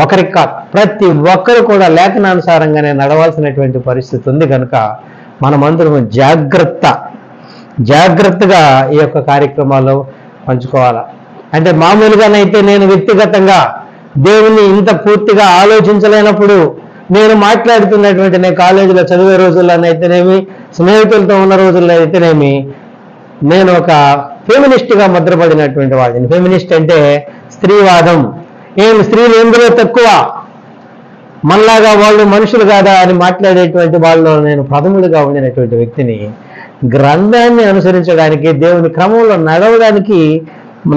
ఒకరికి కాదు, ప్రతి ఒక్కరు కూడా లేఖనానుసారంగానే నడవాల్సినటువంటి పరిస్థితి ఉంది కనుక మనమందరం జాగ్రత్తగా ఈ యొక్క కార్యక్రమాల్లో పంచుకోవాలా. అంటే మామూలుగానైతే నేను వ్యక్తిగతంగా దేవుణ్ణి ఇంత పూర్తిగా ఆలోచించలేనప్పుడు నేను మాట్లాడుతున్నటువంటి నేను కాలేజీలో చదివే రోజుల్లోనైతేనేమి, స్నేహితులతో ఉన్న రోజుల్లో అయితేనేమి, నేను ఒక ఫెమినిస్ట్గా ముద్రపడినటువంటి వాడిని. ఫెమినిస్ట్ అంటే స్త్రీవాదం, స్త్రీలు ఎందులో తక్కువ, మనలాగా వాళ్ళు మనుషులు కాదా అని మాట్లాడేటువంటి వాళ్ళు నేను ప్రథములుగా ఉండినటువంటి వ్యక్తిని. గ్రంథాన్ని అనుసరించడానికి, దేవుని క్రమంలో నడవడానికి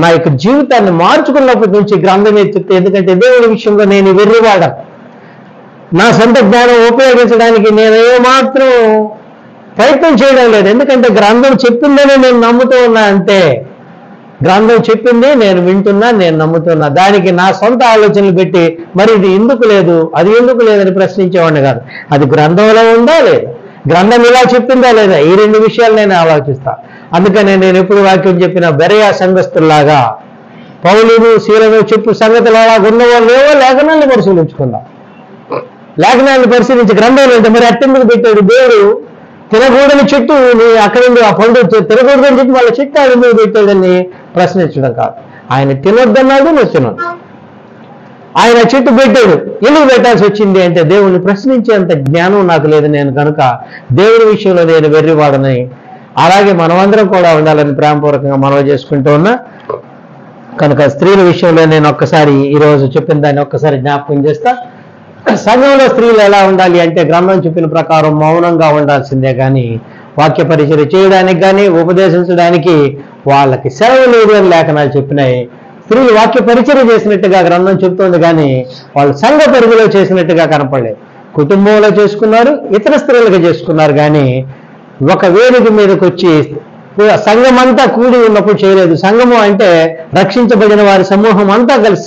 నా యొక్క జీవితాన్ని మార్చుకున్నప్పటి నుంచి గ్రంథమే చెప్తే, ఎందుకంటే దేవుని విషయంలో నేను వెర్రివాడ, నా సొంత జ్ఞానం ఉపయోగించడానికి నేను ఏమాత్రం ప్రయత్నం చేయడం లేదు. ఎందుకంటే గ్రంథం చెప్పిందని నేను నమ్ముతూ ఉన్నా అంతే. గ్రంథం చెప్పింది నేను వింటున్నా, నేను నమ్ముతున్నా. దానికి నా సొంత ఆలోచనలు పెట్టి మరి ఇది ఎందుకు లేదు, అది ఎందుకు లేదని ప్రశ్నించేవాడిని కాదు. అది గ్రంథంలో ఉందా లేదా, గ్రంథం ఇలా చెప్పిందా లేదా, ఈ రెండు విషయాలు నేను ఆలోచిస్తా. అందుకనే నేను ఎప్పుడు వాక్యం చెప్పిన బెరయా సంఘస్థుల్లాగా పౌలును శీలను చెప్పు సంగతులు అలా ఉన్నవాళ్ళు ఏవో లేఖనాన్ని పరిశీలించుకుందాం. లేఖనాన్ని పరిశీలించి గ్రంథాలు అంటే మరి అట్టెందుకు పెట్టాడు దేవుడు? తినకూడని చెట్టు అక్కడ ఆ పండు తినకూడదని చెప్పి వాళ్ళ చెట్టు అది ఎందుకు పెట్టాడని ప్రశ్నించడం కాదు. ఆయన తినొద్దన్నాడు, నువ్వు తినొద్దు. ఆయన చెట్టు పెట్టాడు, ఎందుకు పెట్టాల్సి వచ్చింది అంటే దేవుణ్ణి ప్రశ్నించేంత జ్ఞానం నాకు లేదు నేను కనుక దేవుని విషయంలో నేను వెర్రివాడని. అలాగే మనమందరం కూడా ఉండాలని ప్రేమపూర్వకంగా మనవి చేసుకుంటూ ఉన్నా. కనుక స్త్రీల విషయంలో నేను ఒక్కసారి ఈరోజు చెప్పిన దాన్ని ఒక్కసారి జ్ఞాపకం చేస్తా. సంఘంలో స్త్రీలు ఎలా ఉండాలి అంటే గ్రంథం చెప్పిన ప్రకారం మౌనంగా ఉండాల్సిందే కానీ వాక్య పరిచర్య చేయడానికి కానీ ఉపదేశించడానికి వాళ్ళకి సెలవు లేదు అని లేఖనాలు చెప్పినాయి. స్త్రీలు వాక్య పరిచర్య చేసినట్టుగా గ్రంథం చెప్తోంది కానీ వాళ్ళు సంఘ పరిధిలో చేసినట్టుగా కనపడలేదు. కుటుంబంలో చేసుకున్నారు, ఇతర స్త్రీలుగా చేసుకున్నారు కానీ ఒక వేదిక మీదకి వచ్చి సంఘం అంతా కూడి ఉన్నప్పుడు చేయలేదు. సంఘము అంటే రక్షించబడిన వారి సమూహం అంతా కలిసి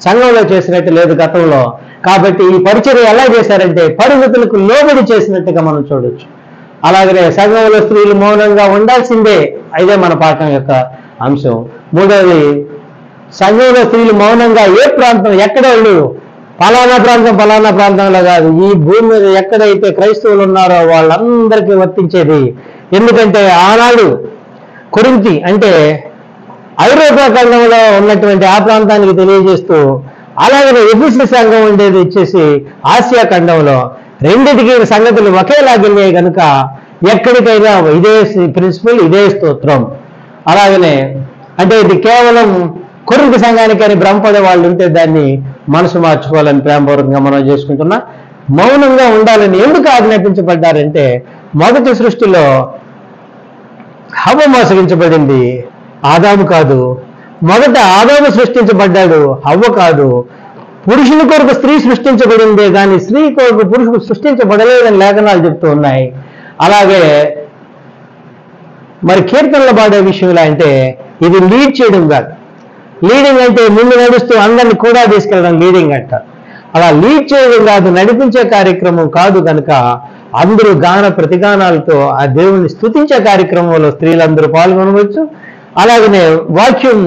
సంఘంలో చేసినట్టు లేదు గతంలో. కాబట్టి ఈ పరిచర్య ఎలా చేశారంటే పరిమితులకు లోబడి చేసినట్టుగా మనం చూడొచ్చు. అలాగనే సంఘంలో స్త్రీలు మౌనంగా ఉండాల్సిందే, అదే మన పాఠం యొక్క అంశం. మూడవది, సంఘంలో స్త్రీలు మౌనంగా ఏ ప్రాంతం ఎక్కడ వాళ్ళు ఫలానా ప్రాంతంలో కాదు, ఈ భూమి మీద ఎక్కడైతే క్రైస్తవులు ఉన్నారో వాళ్ళందరికీ వర్తించేది. ఎందుకంటే ఆనాడు కొరింథీ అంటే ఐరోపా ఖండంలో ఉన్నటువంటి ఆ ప్రాంతానికి తెలియజేస్తూ, అలాగనే ఎఫెసు సంఘం ఉండేది వచ్చేసి ఆసియా ఖండంలో, రెండిటికి సంగతులు ఒకేలాగిన్నాయి కనుక ఎక్కడికైనా ఇదే ప్రిన్సిపల్, ఇదే స్తోత్రం. అలాగనే అంటే ఇది కేవలం కొరింథీ సంఘానికని భ్రమపడే వాళ్ళు ఉంటే దాన్ని మనసు మార్చుకోవాలని ప్రేమపూర్వకంగా మనం చేసుకుంటున్నా. మౌనంగా ఉండాలని ఎందుకు ఆజ్ఞాపించబడ్డారంటే మొదటి సృష్టిలో హవ్వ మోసగించబడింది, ఆదాము కాదు. మొదట ఆదాము సృష్టించబడ్డాడు, హవ్వ కాదు. పురుషుని కొరకు స్త్రీ సృష్టించబడిందే కానీ స్త్రీ కొరకు పురుషుడు సృష్టించబడలేదని లేఖనాలు చెప్తూ ఉన్నాయి. అలాగే మరి కీర్తనలు పాడే విషయంలో అంటే ఇది లీడ్ చేయడం కాదు. లీడింగ్ అంటే ముందు నడుస్తూ అందరినీ కూడా తీసుకెళ్ళడం లీడింగ్ అంటారు. అలా లీడ్ చేయడం కాదు, నడిపించే కార్యక్రమం కాదు. కనుక అందరూ గాన ప్రతిగానాలతో ఆ దేవుణ్ణి స్తుతించే కార్యక్రమంలో స్త్రీలందరూ పాల్గొనవచ్చు. అలాగనే వాక్యం,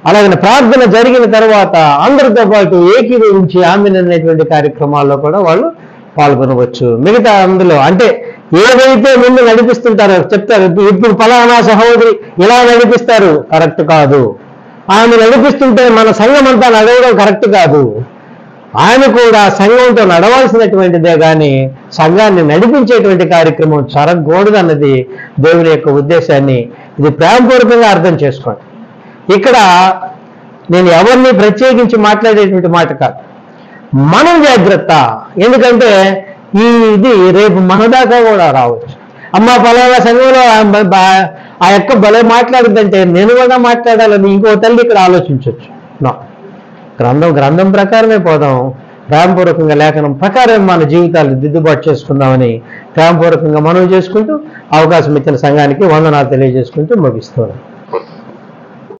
అలాగనే ప్రార్థన జరిగిన తర్వాత అందరితో పాటు ఏకీభవించి ఆమెన్ అనేటువంటి కార్యక్రమాల్లో కూడా వాళ్ళు పాల్గొనవచ్చు. మిగతా అందులో అంటే ఏదైతే ముందు నడిపిస్తుంటారో చెప్తారు, ఇప్పుడు ఫలానా సహోదరి ఇలా నడిపిస్తారు, కరెక్ట్ కాదు. ఆమె నడిపిస్తుంటే మన సంఘం అంతా నడవడం కరెక్ట్ కాదు. ఆమె కూడా సంఘంతో నడవాల్సినటువంటిదే కానీ సంఘాన్ని నడిపించేటువంటి కార్యక్రమం జరగకూడదు అన్నది దేవుని యొక్క ఉద్దేశాన్ని ఇది ప్రేమపూర్వకంగా అర్థం చేసుకోండి. ఇక్కడ నేను ఎవరిని ప్రత్యేకించి మాట్లాడేటువంటి మాట కాదు, మనం జాగ్రత్త. ఎందుకంటే ఇది రేపు మన దాకా కూడా రావచ్చు. అమ్మ ఫలానా సంఘంలో ఆ యొక్క భలే మాట్లాడుద్దంటే నేను కూడా మాట్లాడాలని ఇంకో తల్లి ఇక్కడ ఆలోచించవచ్చు. గ్రంథం ప్రకారమే పోదాం, ప్రేమపూర్వకంగా లేఖనం ప్రకారం మన జీవితాలు దిద్దుబాటు చేసుకుందామని ప్రేమపూర్వకంగా మనం చేసుకుంటూ అవకాశం ఇచ్చిన సంఘానికి వందనాలు తెలియజేసుకుంటూ ముగిస్తున్నాం.